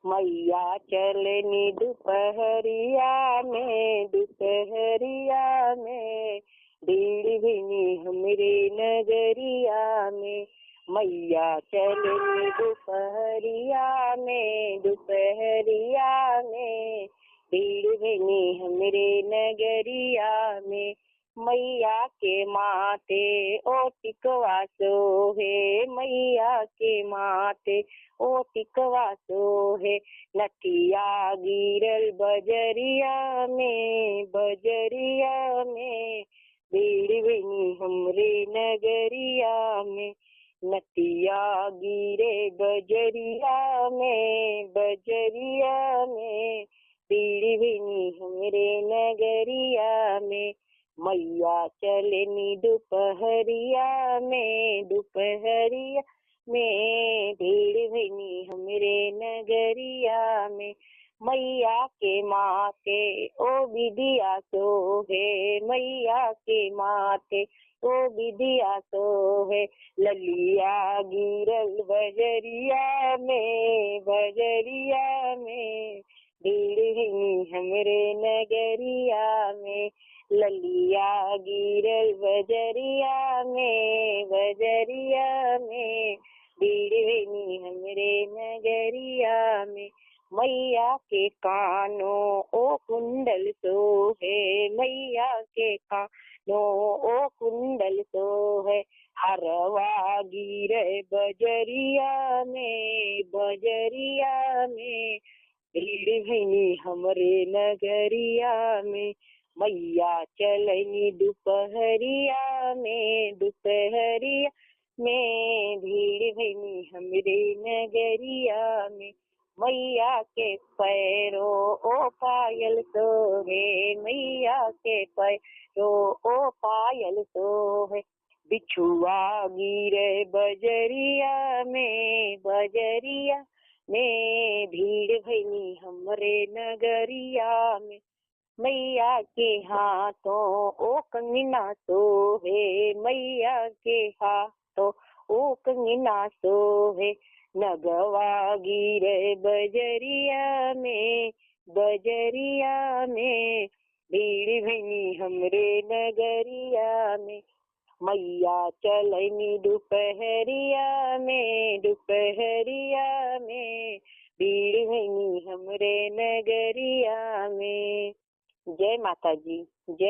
मैया चलनी दुपहरिया में भीड़ भीनी हमरे नगरिया में। मैया चलनी दुपहरिया में भीड़ भीनी हमरे नगरिया में। मैया के माथे ओ टिकवा सोहे, मैया के माथे ओ टिकवा सोहे। नथिया गिरल बजरिया में भीड़ भीनी हमरे नगरिया में। नथिया गिरे बजरिया में भीड़ भीनी हमरे नगरिया में। मैया चलनी दुपहरिया में भीड़ भीनी हमरे नगरिया में। मैया के माथे ओ बिदिया सोहे, मैया के माथे ओ बिदिया सोहे। ललिया गिरल बजरिया में भीड़ भीनी हमरे नगरिया में। ललिया गिरल बजरिया में भीड़ भीनी हमरे नगरिया में। मैया के कानों ओ कुंडल सोहे, मैया के कानों ओ कुंडल सोहे। हरवा गिरे बजरिया में भीड़ भीनी हमरे नगरिया में। मैया चलनी दुपहरिया में भीड़ भीनी हमरे नगरिया में। मैया के पैरों ओ पायल सोहे, मैया के पैरों ओ पायल सोहे। बिछुआ गिरे बजरिया में भीड़ भीनी हमरे नगरिया में। मैया के हाथों ओ कंगना सोहे, मैया के हाथों ओ कंगना सोहे। नगवा गिरे बजरिया में भीड़ भीनी हमरे नगरिया में। मैया चलनी दुपहरिया में भीड़ भीनी हमरे नगरिया में। जय माता जी, जय।